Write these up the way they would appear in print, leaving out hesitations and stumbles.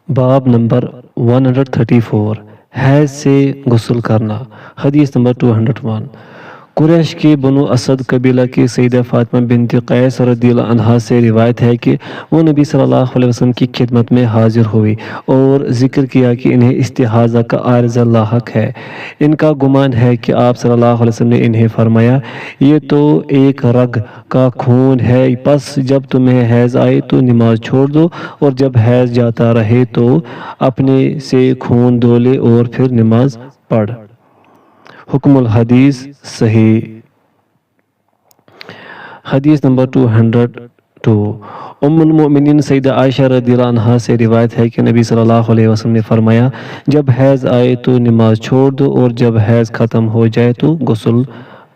باب نمبر 134 حیض سے غسل کرنا۔ حدیث نمبر 201 قریش کے بنو اسد قبیلہ کی سیدہ فاطمہ بنت قیس رضی اللہ عنہا سے روایت ہے کہ وہ نبی صلی اللہ علیہ وسلم کی خدمت میں حاضر ہوئی اور ذکر کیا کہ انہیں استحاضہ کا عارضہ لاحق ہے۔ ان کا گمان ہے کہ آپ صلی اللہ علیہ وسلم نے انہیں فرمایا، یہ تو ایک رگ کا خون ہے، پس جب تمہیں حیض آئے تو نماز چھوڑ دو، اور جب حیض جاتا رہے تو اپنے سے خون دھو لے اور پھر نماز پڑھ۔ حکم الحدیث صحیح۔ حدیث نمبر 202 ام المؤمنین سیدہ عائشہ رضی اللہ عنہا سے روایت ہے کہ نبی صلی اللہ علیہ وسلم نے فرمایا، جب حیض آئے تو نماز چھوڑ دو اور جب حیض ختم ہو جائے تو غسل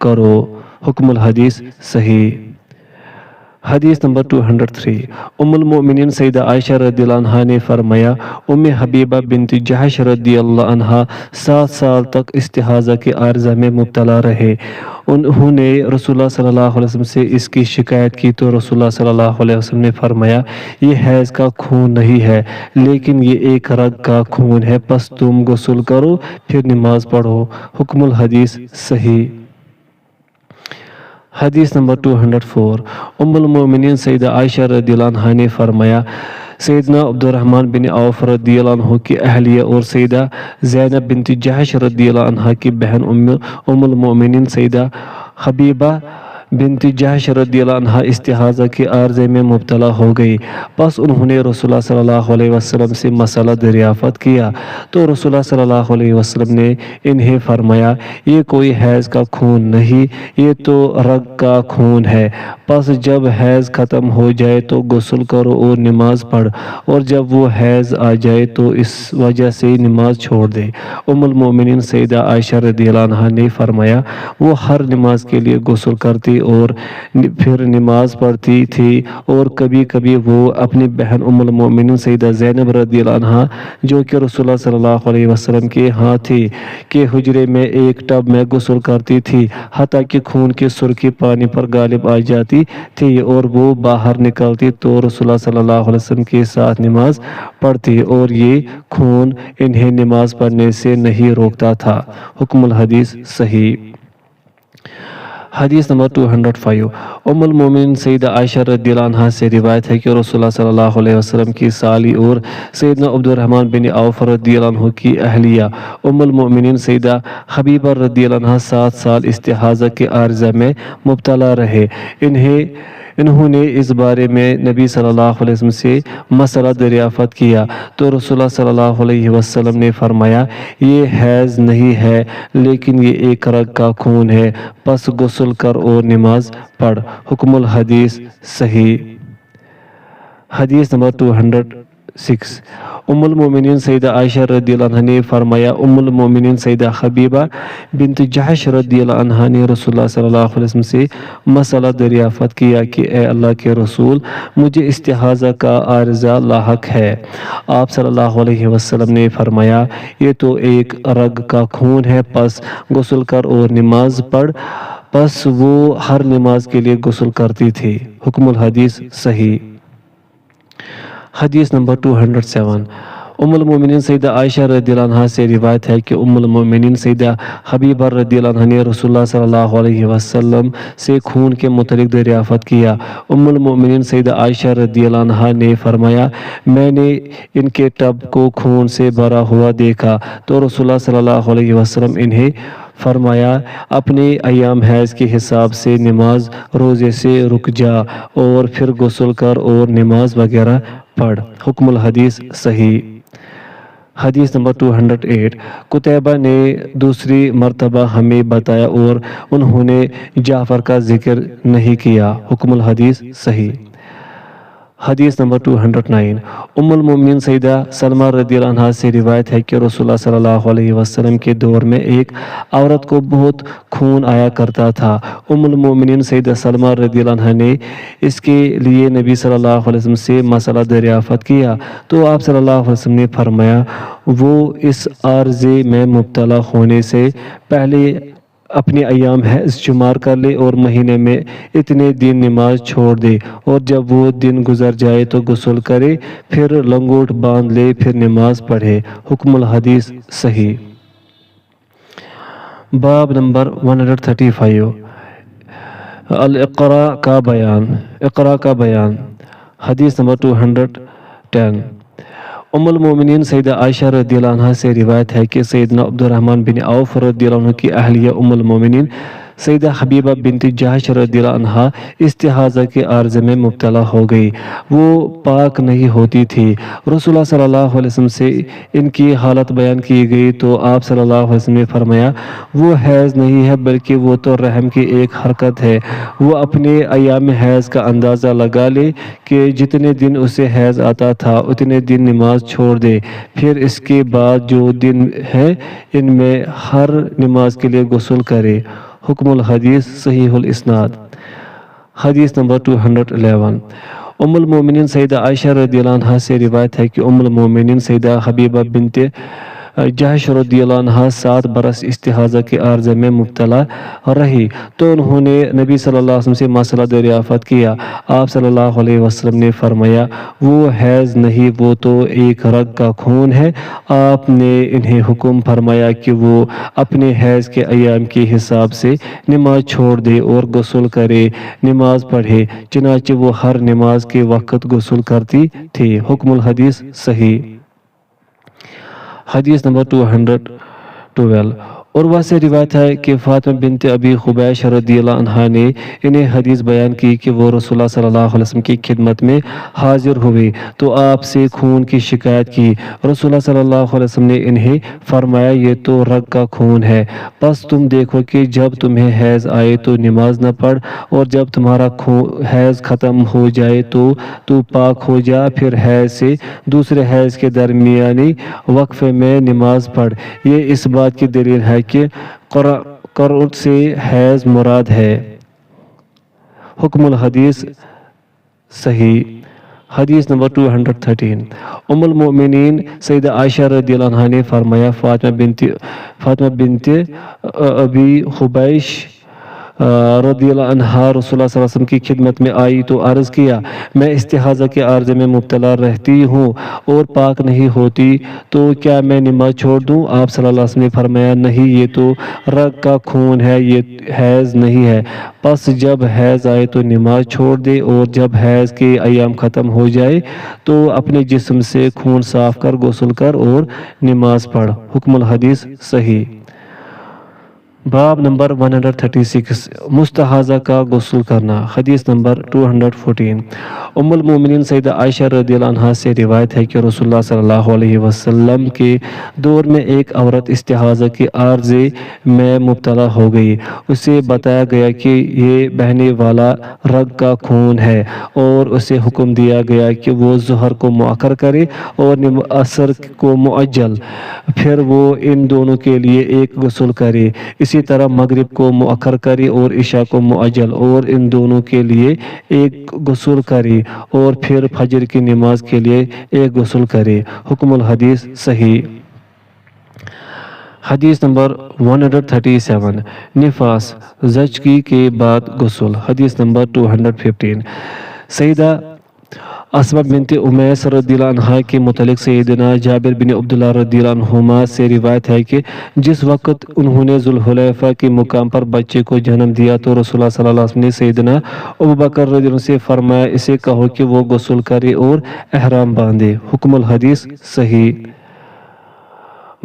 کرو۔ حکم الحدیث صحیح۔ حدیث نمبر 203 ام المؤمنین سیدہ عائشہ رضی اللہ عنہا نے فرمایا، ام حبیبہ بنت جحش رضی اللہ عنہا 7 سال تک استحاضہ کے عارضہ میں مبتلا رہے۔ انہوں نے رسول اللہ صلی اللہ علیہ وسلم سے اس کی شکایت کی تو رسول اللہ صلی اللہ علیہ وسلم نے فرمایا، یہ حیض کا خون نہیں ہے لیکن یہ ایک رگ کا خون ہے، پس تم غسل کرو پھر نماز پڑھو۔ حکم الحدیث صحیح۔ حدیث نمبر 204 ام المؤمنین سیدہ عائشہ رضی اللہ عنہا نے فرمایا، سیدنا عبد الرحمن بن عوف رضی اللہ عنہ کی اہلیہ اور سیدہ زینب بنت جحش رضی اللہ عنہا کی بہن ام المؤمنین سیدہ حبیبہ بنت جحش رضی اللہ عنہا استحاضہ کے عارضے میں مبتلا ہو گئی، پس انہوں نے رسول اللہ صلی اللہ علیہ وسلم سے مسئلہ دریافت کیا تو رسول اللہ صلی اللہ علیہ وسلم نے انہیں فرمایا، یہ کوئی حیض کا خون نہیں، یہ تو رگ کا خون ہے، پس جب حیض ختم ہو جائے تو غسل کرو اور نماز پڑھ، اور جب وہ حیض آ جائے تو اس وجہ سے نماز چھوڑ دے۔ ام المؤمنین سیدہ عائشہ رضی اللہ عنہا نے فرمایا، وہ ہر نماز کے لیے غسل کرتی اور پھر نماز پڑھتی تھی، اور کبھی کبھی وہ اپنی بہن ام المؤمنین سیدہ زینب رضی اللہ عنہا جو کہ رسول اللہ صلی اللہ علیہ وسلم کے ہاں تھی کہ حجرے میں ایک ٹب میں غسل کرتی تھی، حتیٰ کہ خون کی سرخی پانی پر غالب آ جاتی تھی اور وہ باہر نکلتی تو رسول اللہ صلی اللہ علیہ وسلم کے ساتھ نماز پڑھتی اور یہ خون انہیں نماز پڑھنے سے نہیں روکتا تھا۔ حکم الحدیث صحیح۔ حدیث نمبر 205 ام المؤمنین سیدہ عائشہ رضی اللہ عنہا سے روایت ہے کہ رسول اللہ صلی اللہ علیہ وسلم کی سالی اور سیدنا عبد الرحمن بن عوف رضی اللہ عنہ کی اہلیہ ام المؤمنین سیدہ حبیبہ رضی اللہ عنہا 7 سال استحاضہ کے عارضہ میں مبتلا رہے۔ انہوں نے اس بارے میں نبی صلی اللہ علیہ وسلم سے مسئلہ دریافت کیا تو رسول اللہ صلی اللہ علیہ وسلم نے فرمایا، یہ حیض نہیں ہے لیکن یہ ایک رگ کا خون ہے، پس غسل کر اور نماز پڑھ۔ حکم الحدیث صحیح۔ حدیث نمبر 206 ام المؤمنین سیدہ عائشہ رضی اللہ عنہ نے فرمایا، ام المؤمنین سیدہ حبیبہ بنت جحش رضی اللہ عنہ نے رسول اللہ صلی اللہ علیہ وسلم سے مسئلہ دریافت کیا کہ اے اللہ کے رسول، مجھے استحاضہ کا عارضہ لاحق ہے۔ آپ صلی اللہ علیہ وسلم نے فرمایا، یہ تو ایک رگ کا خون ہے، پس غسل کر اور نماز پڑھ، پس وہ ہر نماز کے لیے غسل کرتی تھی۔ حکم الحدیث صحیح۔ حدیث نمبر 207 ام المؤمنین سیدہ عائشہ رضی اللہ عنہا سے روایت ہے کہ ام المؤمنین سیدہ حبیبہ رضی اللہ عنہا نے رسول اللہ صلی اللہ علیہ وسلم سے خون کے متعلق دریافت کیا۔ ام المؤمنین سیدہ عائشہ رضی اللہ عنہا نے فرمایا، میں نے ان کے ٹب کو خون سے بھرا ہوا دیکھا تو رسول اللہ صلی اللہ علیہ وسلم انہیں فرمایا، اپنے ایام حیض کے حساب سے نماز روزے سے رک جا اور پھر غسل کر اور نماز وغیرہ پڑھ۔ حکم الحدیث صحیح۔ حدیث نمبر 208 قتیبہ نے دوسری مرتبہ ہمیں بتایا اور انہوں نے جعفر کا ذکر نہیں کیا۔ حکم الحدیث صحیح۔ حدیث نمبر 209 ام المؤمنین سیدہ سلمہ رضی اللہ عنہا سے روایت ہے کہ رسول اللہ صلی اللہ علیہ وسلم کے دور میں ایک عورت کو بہت خون آیا کرتا تھا۔ ام المؤمنین سیدہ سلمہ رضی اللہ عنہا نے اس کے لیے نبی صلی اللہ علیہ وسلم سے مسئلہ دریافت کیا تو آپ صلی اللہ علیہ وسلم نے فرمایا، وہ اس عارضے میں مبتلا ہونے سے پہلے اپنے ایام حیض شمار کر لے اور مہینے میں اتنے دن نماز چھوڑ دے، اور جب وہ دن گزر جائے تو غسل کرے، پھر لنگوٹ باندھ لے، پھر نماز پڑھے۔ حکم الحدیث صحیح۔ باب نمبر 135 الاقراء کا بیان، اقراء کا بیان۔ حدیث نمبر 210 ام المومنین سیدہ عائشہ رضی اللہ عنہ سے روایت ہے کہ سیدنا عبد الرحمن بن عوف رضی اللہ عنہ کی اہلیہ ام المومنین سیدہ حبیبہ بنت جحش رضی اللہ عنہ استحاضہ کے عارضے میں مبتلا ہو گئی۔ وہ پاک نہیں ہوتی تھی۔ رسول اللہ صلی اللہ علیہ وسلم سے ان کی حالت بیان کی گئی تو آپ صلی اللہ علیہ وسلم نے فرمایا وہ حیض نہیں ہے بلکہ وہ تو رحم کی ایک حرکت ہے۔ وہ اپنے ایام حیض کا اندازہ لگا لے کہ جتنے دن اسے حیض آتا تھا اتنے دن نماز چھوڑ دے، پھر اس کے بعد جو دن ہے ان میں ہر نماز کے لیے غسل کرے۔ حکم الحدیث صحیح الاسناد۔ حدیث نمبر 211 ام المومنین سیدہ عائشہ رضی اللہ عنہ سے روایت ہے کہ ام المومنین سیدہ حبیبہ بنت جحش رضی اللہ عنہ 7 برس استحاضہ کے عارضے میں مبتلا رہی تو انہوں نے نبی صلی اللہ علیہ وسلم سے مسئلہ دریافت کیا۔ آپ صلی اللہ علیہ وسلم نے فرمایا وہ حیض نہیں، وہ تو ایک رگ کا خون ہے۔ آپ نے انہیں حکم فرمایا کہ وہ اپنے حیض کے ایام کے حساب سے نماز چھوڑ دے اور غسل کرے، نماز پڑھے، چنانچہ وہ ہر نماز کے وقت غسل کرتی تھی۔ حکم الحدیث صحیح۔ حدیث نمبر 212 عروہ سے روایت ہے کہ فاطمہ بنت ابی حبیش رضی اللہ عنہ نے انہیں حدیث بیان کی کہ وہ رسول اللہ صلی اللہ علیہ وسلم کی خدمت میں حاضر ہوئے تو آپ سے خون کی شکایت کی۔ رسول اللہ صلی اللہ علیہ وسلم نے انہیں فرمایا یہ تو رگ کا خون ہے، بس تم دیکھو کہ جب تمہیں حیض آئے تو نماز نہ پڑھ، اور جب تمہارا حیض ختم ہو جائے تو پاک ہو جا، پھر حیض سے دوسرے حیض کے درمیانی وقفے میں نماز پڑھ۔ یہ اس بات کی دلیل ہے کہ قرء سے حیض مراد ہے۔ حکم الحدیث صحیح۔ حدیث نمبر 213 ام المؤمنین سیدہ عائشہ رضی اللہ عنہ نے فرمایا فاطمہ بنت ابی حبیش رضی اللہ عنہ رسول اللہ صلی اللہ علیہ وسلم کی خدمت میں آئی تو عرض کیا میں استحاضہ کے عارضے میں مبتلا رہتی ہوں اور پاک نہیں ہوتی، تو کیا میں نماز چھوڑ دوں؟ آپ صلی اللہ علیہ وسلم نے فرمایا نہیں، یہ تو رگ کا خون ہے، یہ حیض نہیں ہے، پس جب حیض آئے تو نماز چھوڑ دے، اور جب حیض کے ایام ختم ہو جائے تو اپنے جسم سے خون صاف کر غسل کر اور نماز پڑھ۔ حکم الحدیث صحیح۔ باب نمبر 136 مستحاضہ کا غسل کرنا۔ حدیث نمبر 214 ام المومنین سیدہ عائشہ رضی اللہ عنہ سے روایت ہے کہ رسول اللہ صلی اللہ علیہ وسلم کے دور میں ایک عورت استحاضہ کے عارضے میں مبتلا ہو گئی۔ اسے بتایا گیا کہ یہ بہنے والا رگ کا خون ہے اور اسے حکم دیا گیا کہ وہ ظہر کو مؤخر کرے اور عصر کو معجل، پھر وہ ان دونوں کے لیے ایک غسل کرے، اسی طرح مغرب کو مؤخر کرے اور عشاء کو معجل، اور ان دونوں کے لیے ایک غسل کرے، اور پھر فجر کی نماز کے لیے ایک غسل کرے۔ حکم الحدیث صحیح۔ حدیث نمبر 137 نفاس زچگی کے بعد غسل۔ حدیث نمبر 215 سیدہ اسماء بنت امیس رضی اللہ عنہ کے متعلق سیدنا جابر بن عبداللہ رضی اللہ عنہما سے روایت ہے کہ جس وقت انہوں نے ذوالحلیفہ کے مقام پر بچے کو جنم دیا تو رسول اللہ صلی اللہ علیہ وسلم نے سیدنا ابوبکر رضی اللہ عنہ سے فرمایا اسے کہو کہ وہ غسل کرے اور احرام باندھے۔ حکم الحدیث صحیح۔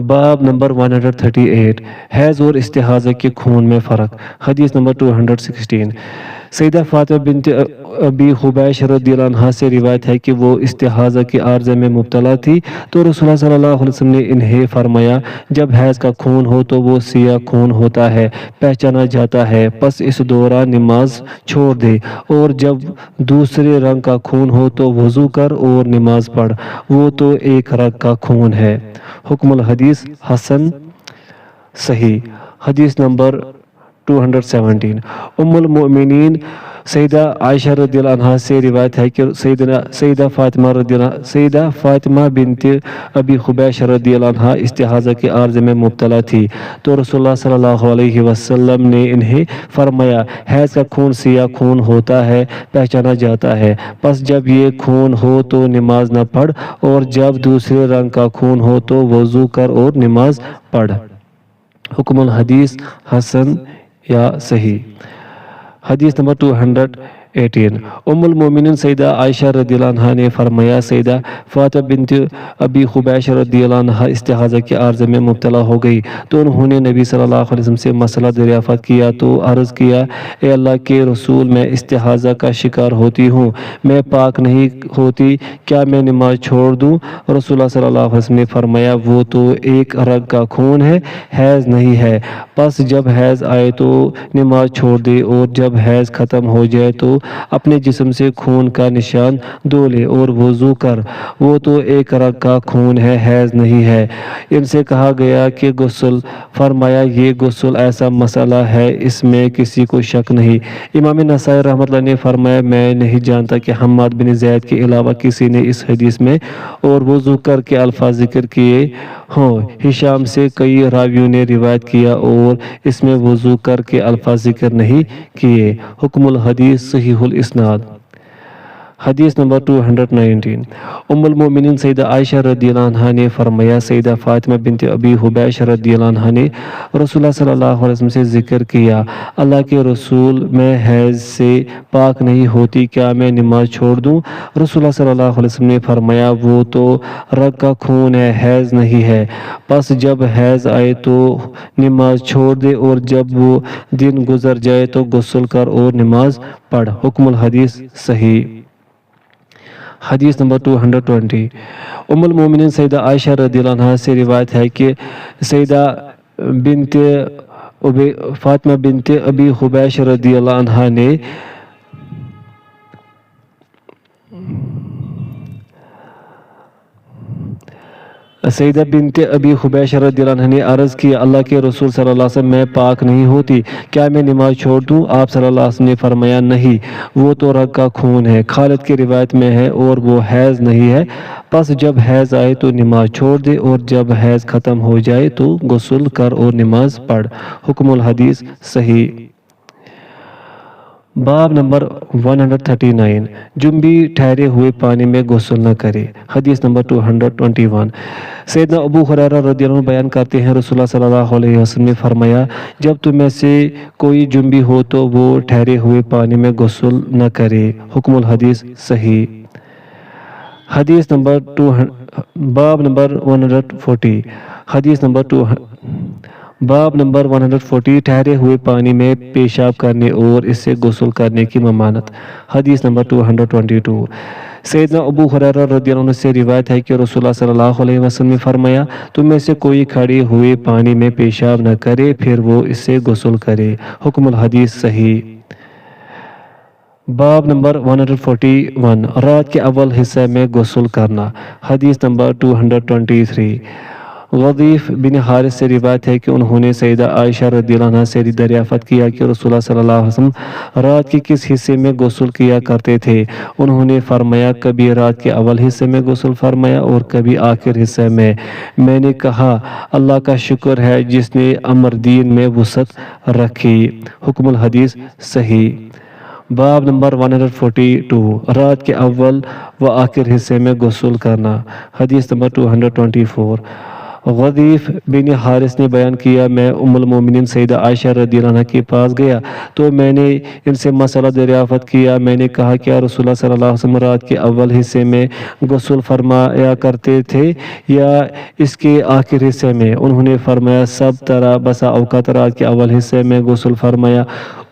باب نمبر 138 حیض اور استحاضہ کے خون میں فرق۔ حدیث نمبر 216 سیدہ فاطمہ بنت ابی حبیش رضی اللہ عنہ سے روایت ہے کہ وہ استحاضہ کے عارضے میں مبتلا تھی تو رسول اللہ صلی اللہ علیہ وسلم نے انہیں فرمایا جب حیض کا خون ہو تو وہ سیاہ خون ہوتا ہے، پہچانا جاتا ہے، پس اس دوران نماز چھوڑ دے، اور جب دوسرے رنگ کا خون ہو تو وضو کر اور نماز پڑھ، وہ تو ایک رگ کا خون ہے۔ حکم الحدیث حسن صحیح۔ حدیث نمبر 217 ام المؤمنین سیدہ عائشہ رضی اللہ عنہ سے روایت ہے کہ سیدہ فاطمہ بنت ابی حبیش رضی اللہ عنہ استحاضہ کے عارضے میں مبتلا تھی تو رسول اللہ صلی اللہ علیہ وسلم نے انہیں فرمایا حیض کا خون سیاہ خون ہوتا ہے، پہچانا جاتا ہے، پس جب یہ خون ہو تو نماز نہ پڑھ، اور جب دوسرے رنگ کا خون ہو تو وضو کر اور نماز پڑھ۔ حکم الحدیث حسن یا صحیح۔ حدیث نمبر 218 ام المومنین سیدہ عائشہ رضی اللہ عنہ نے فرمایا سیدہ فاطمہ بنت ابی حبیش رضی اللہ عنہ استحاضہ کے عارضے میں مبتلا ہو گئی تو انہوں نے نبی صلی اللہ علیہ وسلم سے مسئلہ دریافت کیا تو عرض کیا اے اللہ کے رسول، میں استحاضہ کا شکار ہوتی ہوں، میں پاک نہیں ہوتی، کیا میں نماز چھوڑ دوں؟ رسول اللہ صلی اللہ علیہ وسلم نے فرمایا وہ تو ایک رگ کا خون ہے، حیض نہیں ہے، پس جب حیض آئے تو نماز چھوڑ دے، اور جب حیض ختم ہو جائے تو اپنے جسم سے خون کا نشان دھو لے اور وضو کر، وہ تو ایک رگ کا خون ہے، حیض نہیں ہے۔ ان سے کہا گیا کہ غسل، فرمایا یہ غسل ایسا مسئلہ ہے اس میں کسی کو شک نہیں۔ امام نسائی رحمۃ اللہ نے فرمایا میں نہیں جانتا کہ حماد بن زید کے علاوہ کسی نے اس حدیث میں اور وضو کر کے الفاظ ذکر کیے ہوں۔ ہشام سے کئی راویوں نے روایت کیا اور اس میں وضو کر کے الفاظ ذکر نہیں کیے۔ حکم الحدیث صحیح الاسناد۔ حدیث نمبر 219 ام المؤمنین سیدہ عائشہ رضی اللہ عنہ نے فرمایا سیدہ فاطمہ بنت ابی حبیش رضی اللہ عنہ نے رسول اللہ صلی اللہ علیہ وسلم سے ذکر کیا اللہ کے رسول، میں حیض سے پاک نہیں ہوتی، کیا میں نماز چھوڑ دوں؟ رسول اللہ صلی اللہ علیہ وسلم نے فرمایا وہ تو رگ کا خون ہے، حیض نہیں ہے، پس جب حیض آئے تو نماز چھوڑ دے، اور جب وہ دن گزر جائے تو غسل کر اور نماز پڑھ۔ حکم الحدیث صحیح۔ حدیث نمبر 220 ام المومنین سیدہ عائشہ رضی اللہ عنہ سے روایت ہے کہ سیدہ فاطمہ بنت ابی حبیش رضی اللہ عنہ نے سیدہ بنت ابی حبیش رضی اللہ عنہ نے عرض کیا اللہ کے رسول صلی اللہ علیہ وسلم، میں پاک نہیں ہوتی، کیا میں نماز چھوڑ دوں؟ آپ صلی اللہ علیہ وسلم نے فرمایا نہیں، وہ تو رگ کا خون ہے، خالد کی روایت میں ہے، اور وہ حیض نہیں ہے، پس جب حیض آئے تو نماز چھوڑ دے، اور جب حیض ختم ہو جائے تو غسل کر اور نماز پڑھ۔ حکم الحدیث صحیح۔ باب نمبر 139 جنبی ٹھہرے ہوئے پانی میں غسل نہ کرے۔ حدیث نمبر 221 سیدنا ابو ہریرہ رضی اللہ عنہ بیان کرتے ہیں رسول اللہ صلی اللہ علیہ وسلم نے فرمایا جب تم میں سے کوئی جنبی ہو تو وہ ٹھہرے ہوئے پانی میں غسل نہ کرے۔ حکم الحدیث صحیح۔ حدیث نمبر باب نمبر 140 حدیث نمبر باب نمبر 140 ٹھہرے ہوئے پانی میں پیشاب کرنے اور اس سے غسل کرنے کی ممانعت۔ حدیث نمبر 222 سیدنا ابو ہریرہ رضی اللہ عنہ سے روایت ہے کہ رسول اللہ صلی اللہ علیہ وسلم نے فرمایا تم میں سے کوئی کھڑے ہوئے پانی میں پیشاب نہ کرے پھر وہ اس سے غسل کرے۔ حکم الحدیث صحیح۔ باب نمبر 141 رات کے اول حصے میں غسل کرنا۔ حدیث نمبر 223 غضیف بن حارث سے روایت ہے کہ انہوں نے سیدہ عائشہ رضی اللہ عنہ سے دریافت کیا کہ رسول اللہ صلی اللہ علیہ وسلم رات کے کس حصے میں غسل کیا کرتے تھے؟ انہوں نے فرمایا کبھی رات کے اول حصے میں غسل فرمایا اور کبھی آخر حصے میں۔ میں نے کہا اللہ کا شکر ہے جس نے امر دین میں وسعت رکھی۔ حکم الحدیث صحیح۔ باب نمبر 142 رات کے اول و آخر حصے میں غسل کرنا۔ حدیث نمبر 224 غضیف بن حارث نے بیان کیا میں ام المومنین سیدہ عائشہ رضی اللہ عنہ کے پاس گیا تو میں نے ان سے مسئلہ دریافت کیا۔ میں نے کہا کیا رسول اللہ صلی اللہ علیہ وسلم رات کے اول حصے میں غسل فرمایا کرتے تھے یا اس کے آخر حصے میں؟ انہوں نے فرمایا سب طرح، بسا اوقات رات کے اول حصے میں غسل فرمایا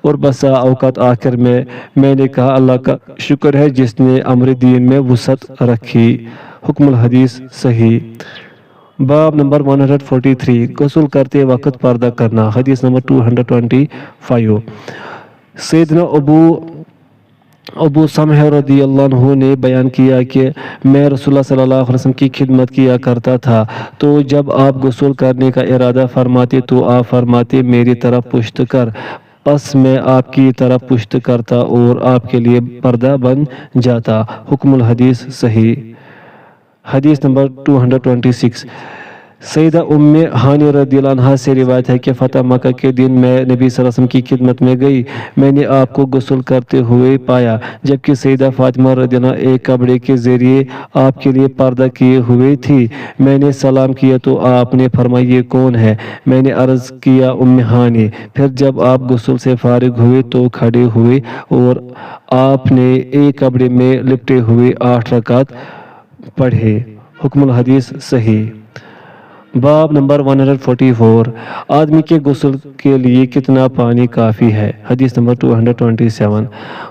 اور بسا اوقات آخر میں۔ میں نے کہا اللہ کا شکر ہے جس نے امر دین میں وسعت رکھی۔ حکم الحدیث صحیح۔ باب نمبر 143 غسل کرتے وقت پردہ کرنا۔ حدیث نمبر 225 سیدنا ابو سمح رضی اللہ عنہ نے بیان کیا کہ میں رسول اللہ صلی اللہ علیہ وسلم کی خدمت کیا کرتا تھا تو جب آپ غسل کرنے کا ارادہ فرماتے تو آپ فرماتے میری طرف پشت کر، پس میں آپ کی طرف پشت کرتا اور آپ کے لیے پردہ بن جاتا۔ حکم الحدیث صحیح۔ حدیث نمبر 226 سیدہ ام ہانی رضی اللہ عنہ سے روایت ہے کہ فتح مکہ کے دن میں نبی صلی اللہ علیہ وسلم کی خدمت میں گئی۔ میں نے آپ کو غسل کرتے ہوئے پایا، جبکہ سیدہ فاطمہ رضی اللہ عنہ ایک کپڑے کے ذریعے آپ کے لیے پردہ کیے ہوئے تھی۔ میں نے سلام کیا تو آپ نے فرمایا یہ کون ہے؟ میں نے عرض کیا ام ہانی۔ پھر جب آپ غسل سے فارغ ہوئے تو کھڑے ہوئے اور آپ نے ایک کپڑے میں لپٹے ہوئے 8 رکعت پڑھے۔ حکم الحدیث صحیح۔ باب نمبر 144 آدمی کے غسل کے لیے کتنا پانی کافی ہے؟ حدیث نمبر 227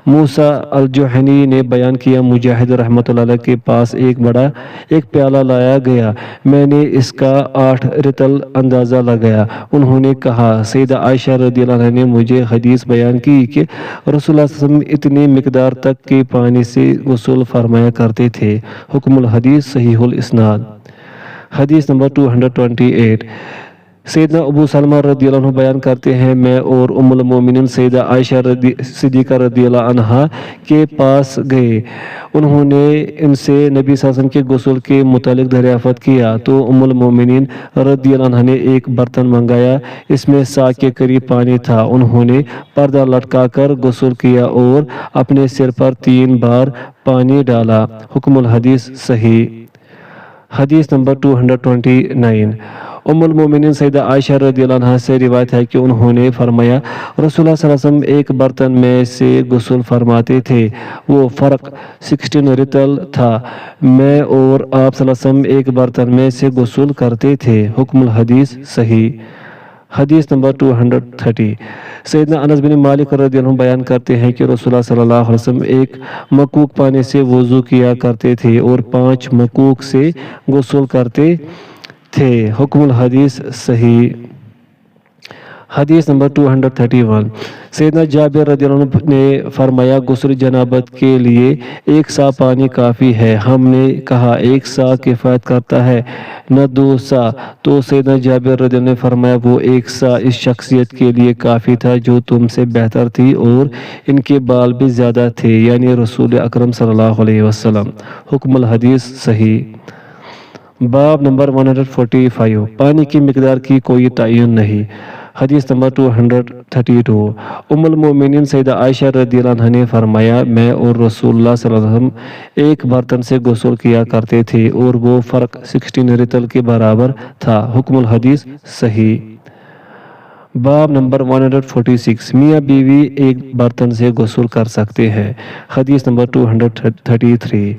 موسیٰ الجوہنی نے بیان کیا، مجاہد رحمۃ اللہ علیہ کے پاس ایک پیالہ لایا گیا، میں نے اس کا 8 رطل اندازہ لگایا۔ انہوں نے کہا، سیدہ عائشہ رضی اللہ عنہ نے مجھے حدیث بیان کی کہ رسول اللہ صلی اللہ علیہ وسلم اتنی مقدار تک کے پانی سے غسل فرمایا کرتے تھے۔ حکم الحدیث صحیح الاسناد۔ حدیث نمبر 228 سیدنا ابو سلمہ رضی اللہ عنہ بیان کرتے ہیں، میں اور ام المومنین سیدہ عائشہ صدیقہ رضی اللہ عنہا کے پاس گئے۔ انہوں نے ان سے نبی صلی اللہ علیہ وسلم کے غسل کے متعلق دریافت کیا تو ام المومنین رضی اللہ عنہا نے ایک برتن منگایا، اس میں سا کے قریب پانی تھا۔ انہوں نے پردہ لٹکا کر غسل کیا اور اپنے سر پر 3 بار پانی ڈالا۔ حکم الحدیث صحیح۔ حدیث نمبر 229 ام المومنین سیدہ عائشہ رضی اللہ عنہا سے روایت ہے کہ انہوں نے فرمایا، رسول اللہ صلی اللہ علیہ وسلم ایک برتن میں سے غسل فرماتے تھے، وہ فرق 16 رطل تھا۔ میں اور آپ صلی اللہ علیہ وسلم ایک برتن میں سے غسل کرتے تھے۔ حکم الحدیث صحیح۔ حدیث نمبر 230 سیدنا انس بن مالک رضی اللہ عنہ بیان کرتے ہیں کہ رسول اللہ صلی اللہ علیہ وسلم ایک مکوک پانی سے وضو کیا کرتے تھے اور 5 مکوک سے غسل کرتے تھے۔ حکم الحدیث صحیح۔ حدیث نمبر 231 سیدنا جابر رضی اللہ عنہ نے فرمایا، غسل جنابت کے لیے 1 سا پانی کافی ہے۔ ہم نے کہا 1 سا کفایت کرتا ہے نہ 2 سا؟ تو سیدنا جابر رضی اللہ عنہ نے فرمایا، وہ 1 سا اس شخصیت کے لیے کافی تھا جو تم سے بہتر تھی اور ان کے بال بھی زیادہ تھے، یعنی رسول اکرم صلی اللہ علیہ وسلم۔ حکم الحدیث صحیح۔ باب نمبر 145 پانی کی مقدار کی کوئی تعین نہیں۔ حدیث نمبر 232 ام المومنین سیدہ عائشہ رضی اللہ عنہا نے فرمایا، میں اور رسول اللہ صلی اللہ علیہ وسلم ایک برتن سے غسل کیا کرتے تھے اور وہ فرق 16 رطل کے برابر تھا۔ حکم الحدیث صحیح۔ باب نمبر 146 میاں بیوی ایک برتن سے غسل کر سکتے ہیں۔ حدیث نمبر 233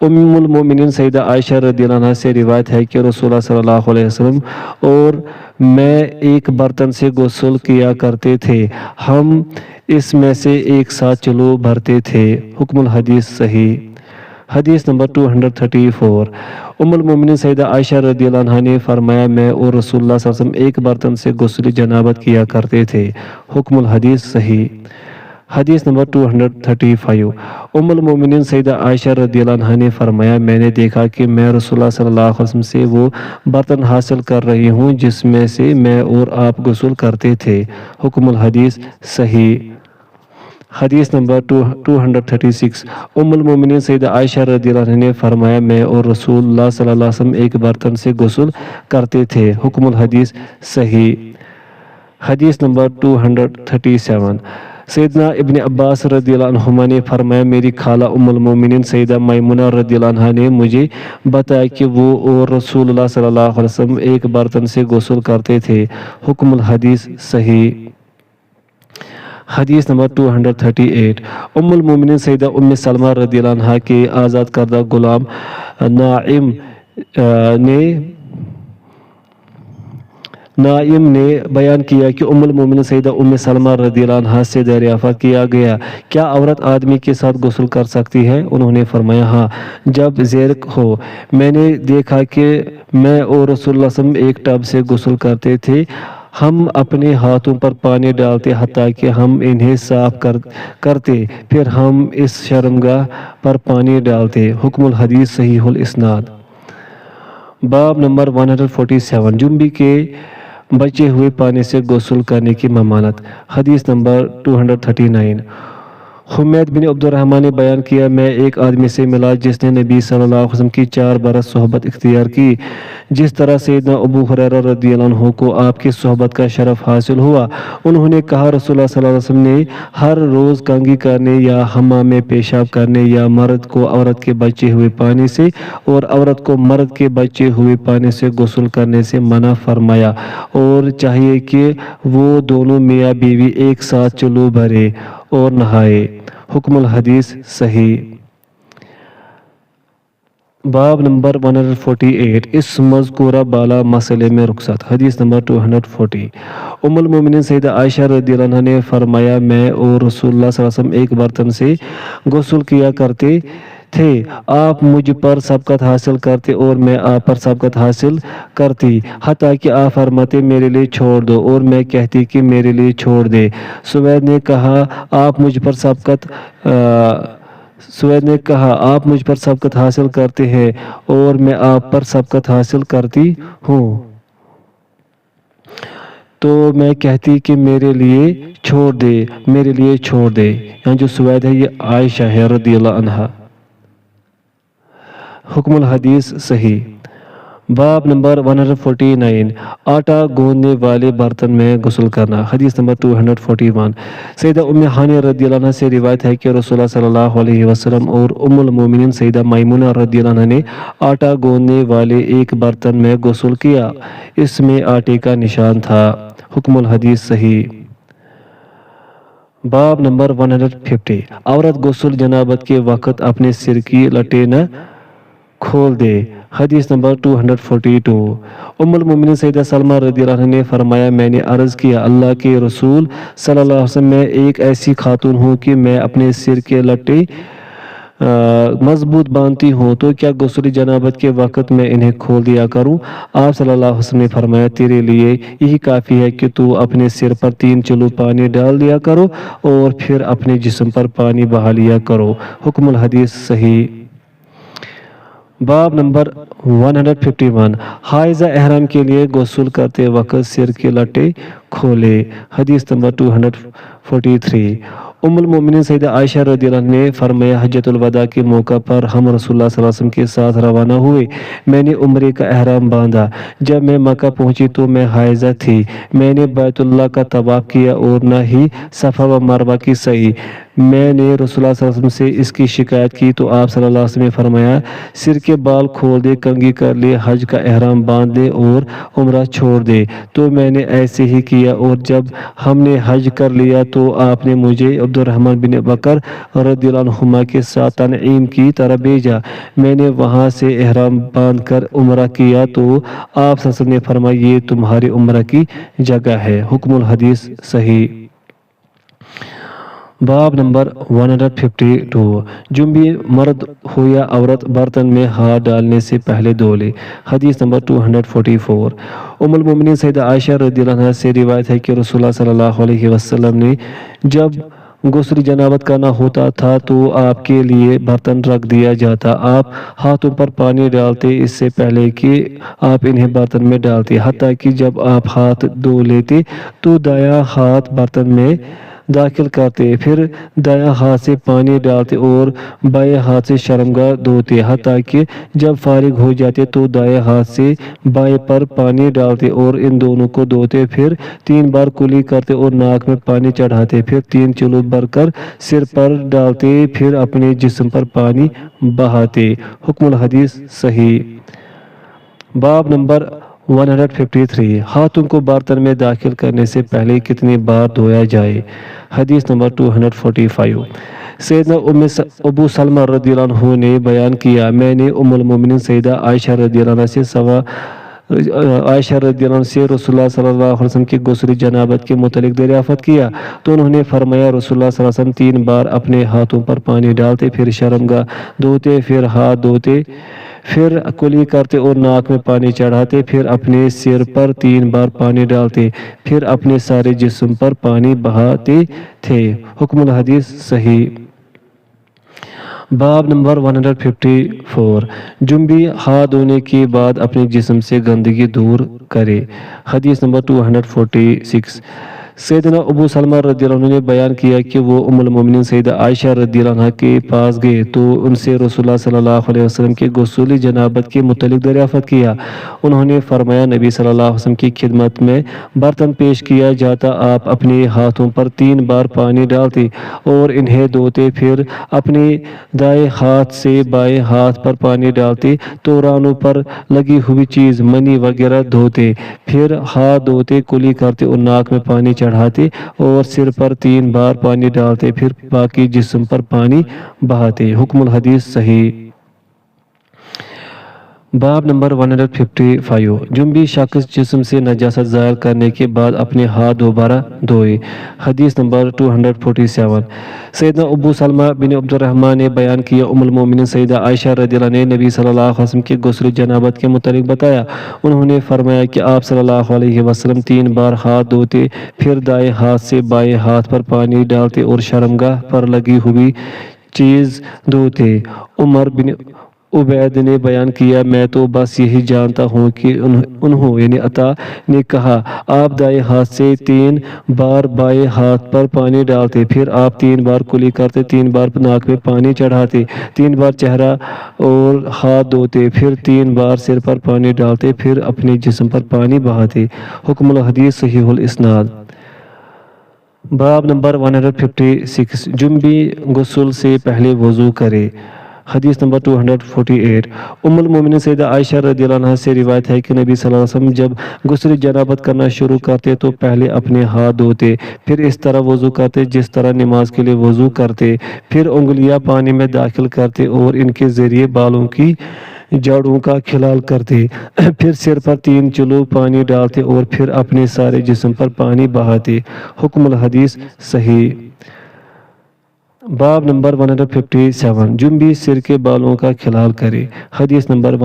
ام المومنین سیدہ عائشہ رضی اللہ عنہا سے روایت ہے کہ رسول اللہ صلی اللہ علیہ وسلم اور میں ایک برتن سے غسل کیا کرتے تھے، ہم اس میں سے 1 سا چلو بھرتے تھے۔ حکم الحدیث صحیح۔ حدیث نمبر 234 ام المومنین سیدہ عائشہ رضی اللہ عنہا نے فرمایا، میں اور رسول اللہ صلی اللہ علیہ وسلم ایک برتن سے غسل جنابت کیا کرتے تھے۔ حکم الحدیث صحیح۔ حدیث نمبر 235 ام المومنین سیدہ عائشہ رضی اللہ عنہا نے فرمایا، میں نے دیکھا کہ میں رسول اللہ صلی اللہ علیہ وسلم سے وہ برتن حاصل کر رہی ہوں جس میں سے میں اور آپ غسل کرتے تھے۔ حکم الحدیث صحیح۔ حدیث نمبر 236 ام المومنین سیدہ عائشہ رضی اللہ عنہا نے فرمایا، میں اور رسول اللہ صلی اللہ علیہ وسلم ایک برتن سے غسل کرتے تھے۔ حکم الحدیث صحیح۔ حدیث نمبر 237 سیدنا ابن عباس رضی اللہ عنہما نے فرمایا، میری خالہ ام المومنین سیدہ میمونہ رضی اللہ عنہا نے مجھے بتایا کہ وہ اور رسول اللہ صلی اللہ علیہ وسلم ایک برتن سے غسل کرتے تھے۔ حکم الحدیث صحیح۔ حدیث نمبر 238 ام المومنین سیدہ ام سلمہ رضی اللہ عنہا کے آزاد کردہ غلام نائم نے بیان کیا کہ ام المومنین سیدہ ام سلمہ رضی اللہ عنہا سے دریافت کیا گیا، کیا عورت آدمی کے ساتھ غسل کر سکتی ہے؟ انہوں نے فرمایا، ہاں، جب زیرک ہو۔ میں نے دیکھا کہ میں اور رسول اللہ صلی اللہ علیہ وسلم ایک ٹب سے غسل کرتے تھے، ہم اپنے ہاتھوں پر پانی ڈالتے حتیٰ کہ ہم انہیں صاف کرتے، پھر ہم اس شرمگاہ پر پانی ڈالتے۔ حکم الحدیث صحیح الاسناد۔ باب نمبر 147 جنبی کے بچے ہوئے پانی سے غسل کرنے کی ممانت۔ حدیث نمبر 239۔ حمید بن عبد الرحمن نے بیان کیا، میں ایک آدمی سے ملا جس نے نبی صلی اللہ علیہ وسلم کی 4 برس صحبت اختیار کی۔ جس طرح سیدنا ابو ہریرہ رضی اللہ عنہ کو آپ کی صحبت کا شرف حاصل ہوا۔ انہوں نے کہا، رسول اللہ صلی اللہ علیہ وسلم نے ہر روز کنگھی کرنے یا حمام میں پیشاب کرنے یا مرد کو عورت کے بچے ہوئے پانی سے اور عورت کو مرد کے بچے ہوئے پانی سے غسل کرنے سے منع فرمایا، اور چاہیے کہ وہ دونوں میاں بیوی ایک ساتھ چلو بھرے اور نہائے۔ حکم الحدیث صحیح۔ باب نمبر 148، اس مذکورہ بالا مسئلے میں رخصت۔ حدیث نمبر 240۔ ام المومنین سیدہ عائشہ رضی اللہ عنہا نے فرمایا، میں اور رسول اللہ صلی اللہ علیہ وسلم ایک برتن سے غسل کیا کرتے تھے، آپ مجھ پر سبقت حاصل کرتے اور میں آپ پر سبقت حاصل کرتی، حتیٰ کہ آپ فرماتے میرے لیے چھوڑ دو، اور میں کہتی کہ میرے لیے چھوڑ دے۔ سوید نے کہا، آپ مجھ پر سبقت حاصل کرتے ہیں اور میں آپ پر سبقت حاصل کرتی ہوں، تو میں کہتی کہ میرے لیے چھوڑ دے، میرے لیے چھوڑ دے۔ یہاں جو سوید ہے یہ عائشہ ہے رضی اللہ عنہا۔ حکم الحدیث صحیح۔ باب نمبر 149، آٹا گوندنے والے برتن میں غسل کرنا۔ حدیث نمبر 241۔ سیدہ ام ہانی رضی اللہ عنہ سے روایت ہے کہ رسول اللہ صلی اللہ علیہ وسلم اور ام المومنین سیدہ میمونہ رضی اللہ عنہ نے آٹا گوندنے والے ایک برتن میں غسل کیا، اس میں آٹے کا نشان تھا۔ حکم الحدیث صحیح۔ باب نمبر 150، عورت غسل جنابت کے وقت اپنے سر کی لٹیں نہ کھول دے۔ حدیث نمبر 242۔ ام المومنین سیدہ سلمہ رضی اللہ عنہ نے فرمایا، میں نے عرض کیا، اللہ کے رسول صلی اللہ علیہ وسلم، میں ایک ایسی خاتون ہوں کہ میں اپنے سر کے لٹیں مضبوط باندھتی ہوں، تو کیا غسل جنابت کے وقت میں انہیں کھول دیا کروں؟ آپ صلی اللہ علیہ وسلم نے فرمایا، تیرے لیے یہی کافی ہے کہ تو اپنے سر پر 3 چلو پانی ڈال دیا کرو اور پھر اپنے جسم پر پانی بہا لیا کرو۔ حکم الحدیث صحیح۔ باب نمبر 151، حائضہ احرام کے لیے غسل کرتے وقت سر کی لٹیں کھولے۔ حدیث نمبر 243۔ ام المومنین سیدہ عائشہ رضی اللہ عنہ نے فرمایا، حجۃ الوداع کے موقع پر ہم رسول اللہ صلی اللہ علیہ وسلم کے ساتھ روانہ ہوئے، میں نے عمرے کا احرام باندھا۔ جب میں مکہ پہنچی تو میں حائضہ تھی، میں نے بیت اللہ کا طواف کیا اور نہ ہی صفا و مروہ کی سعی۔ میں نے رسول اللہ صلی اللہ علیہ وسلم سے اس کی شکایت کی تو آپ صلی اللہ علیہ وسلم نے فرمایا، سر کے بال کھول دے، کنگھی کر لے، حج کا احرام باندھ لے اور عمرہ چھوڑ دے۔ تو میں نے ایسے ہی کیا، اور جب ہم نے حج کر لیا تو آپ نے مجھے عبد الرحمن بن بکر رضی اللہ عنہما کے ساتھ تنعیم کی طرف بھیجا۔ میں نے وہاں سے احرام باندھ کر عمرہ کیا تو آپ صلی اللہ علیہ وسلم نے فرمایا، یہ تمہاری عمرہ کی جگہ ہے۔ حکم الحدیث صحیح۔ باب نمبر 152، جنبی مرد ہو یا عورت برتن میں ہاتھ ڈالنے سے پہلے دھو لے۔ حدیث نمبر 244۔ ام المومنین سیدہ عائشہ رضی اللہ عنہا سے روایت ہے کہ رسول اللہ صلی اللہ علیہ وسلم نے جب غسل جنابت کرنا ہوتا تھا تو آپ کے لیے برتن رکھ دیا جاتا، آپ ہاتھوں پر پانی ڈالتے اس سے پہلے کہ آپ انہیں برتن میں ڈالتے، حتیٰ کہ جب آپ ہاتھ دھو لیتے تو دایاں ہاتھ برتن میں داخل کرتے، پھر دایاں ہاتھ سے پانی ڈالتے اور بائیں ہاتھ سے شرمگاہ دھوتے، حتیٰ کہ جب فارغ ہو جاتے تو دائیں ہاتھ سے بائیں پر پانی ڈالتے اور ان دونوں کو دھوتے، پھر 3 بار کلی کرتے اور ناک میں پانی چڑھاتے، پھر 3 چلو بھر کر سر پر ڈالتے، پھر اپنے جسم پر پانی بہاتے۔ حکم الحدیث صحیح۔ باب نمبر 153، ہاتھوں کو برتن میں داخل کرنے سے پہلے کتنی بار دھویا جائے۔ حدیث نمبر 245۔ سیدنا ابو سلمہ رضی اللہ عنہ نے بیان کیا، میں نے ام المومنین سیدہ عائشہ رضی اللہ عنہ سے رسول اللہ صلی اللہ علیہ وسلم کے غسل جنابت کے متعلق دریافت کیا تو انہوں نے فرمایا، رسول اللہ صلی اللہ علیہ وسلم 3 بار اپنے ہاتھوں پر پانی ڈالتے، پھر شرمگاہ دھوتے، پھر ہاتھ دھوتے، پھر کلی کرتے اور ناک میں پانی چڑھاتے، پھر اپنے سر پر 3 بار پانی ڈالتے، پھر اپنے سارے جسم پر پانی بہاتے تھے۔ حکم الحدیث صحیح۔ باب نمبر 154 جنبی ہاتھ دھونے کے بعد اپنے جسم سے گندگی دور کرے۔ حدیث نمبر 246 سیدنا ابو سلمہ رضی اللہ عنہ نے بیان کیا کہ وہ ام المومنین سیدہ عائشہ رضی اللہ عنہ کے پاس گئے تو ان سے رسول اللہ صلی اللہ علیہ وسلم کے غسل جنابت کے متعلق دریافت کیا۔ انہوں نے فرمایا نبی صلی اللہ علیہ وسلم کی خدمت میں برتن پیش کیا جاتا، آپ اپنے ہاتھوں پر 3 بار پانی ڈالتے اور انہیں دھوتے، پھر اپنے دائیں ہاتھ سے بائیں ہاتھ پر پانی ڈالتے تو رانوں پر لگی ہوئی چیز منی وغیرہ دھوتے، پھر ہاتھ دھوتے، کلی کرتے اور ناک میں پانی چڑھاتے اور سر پر 3 بار پانی ڈالتے، پھر باقی جسم پر پانی بہاتے۔ حکم الحدیث صحیح۔ باب نمبر 155 جنبی شخص جسم سے نجاست ظاہر کرنے کے بعد اپنے ہاتھ دوبارہ دھوئے۔ حدیث نمبر 247 سیدنا ابو سلمہ بن عبد الرحمن نے بیان کیا ام المومنین سیدہ عائشہ رضی اللہ عنہ نے نبی صلی اللہ علیہ وسلم کے غسل جنابت کے متعلق بتایا۔ انہوں نے فرمایا کہ آپ صلی اللہ علیہ وسلم 3 بار ہاتھ دھوتے، پھر دائیں ہاتھ سے بائیں ہاتھ پر پانی ڈالتے اور شرمگاہ پر لگی ہوئی چیز دھوتے۔ عمر بن عبید نے بیان کیا میں تو بس یہی جانتا ہوں کہ انہوں یعنی عطا نے کہا آپ دائیں ہاتھ سے 3 بار بائیں ہاتھ پر پانی ڈالتے، پھر آپ 3 بار کلی کرتے، 3 بار ناک میں پانی چڑھاتے، 3 بار چہرہ اور ہاتھ دھوتے، پھر 3 بار سر پر پانی ڈالتے، پھر اپنے جسم پر پانی بہاتے۔ حکم الحدیث صحیح الاسناد۔ باب نمبر 156 جنبی غسل سے پہلے وضو کرے۔ حدیث نمبر 248 ام المومنین سیدہ عائشہ رضی اللہ عنہ سے روایت ہے کہ نبی صلی اللہ علیہ وسلم جب غسل جنابت کرنا شروع کرتے تو پہلے اپنے ہاتھ دھوتے، پھر اس طرح وضو کرتے جس طرح نماز کے لیے وضو کرتے، پھر انگلیاں پانی میں داخل کرتے اور ان کے ذریعے بالوں کی جڑوں کا کھلال کرتے، پھر سر پر 3 چلو پانی ڈالتے اور پھر اپنے سارے جسم پر پانی بہاتے۔ حکم الحدیث صحیح۔ باب نمبر 157 جنبی سر کے بالوں کا کھلال کرے۔ حدیث نمبر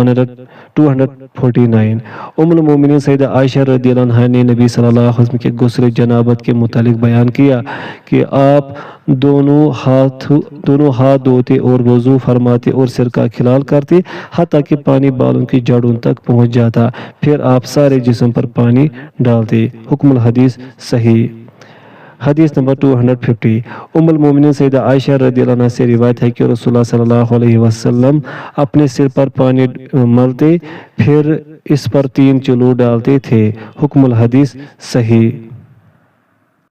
249 ام المومنین سیدہ عائشہ رضی اللہ عنہ نے نبی صلی اللہ علیہ وسلم کے غسل جنابت کے متعلق بیان کیا کہ آپ دونوں ہاتھ دھوتے اور وضو فرماتے اور سر کا کھلال کرتے حتیٰ کہ پانی بالوں کی جڑوں تک پہنچ جاتا، پھر آپ سارے جسم پر پانی ڈالتے۔ حکم الحدیث صحیح۔ حدیث نمبر 250 ام المومنین سیدہ عائشہ رضی اللہ عنہ سے روایت ہے کہ رسول اللہ صلی اللہ علیہ وسلم اپنے سر پر پانی ملتے، پھر اس پر 3 چلو ڈالتے تھے۔ حکم الحدیث صحیح۔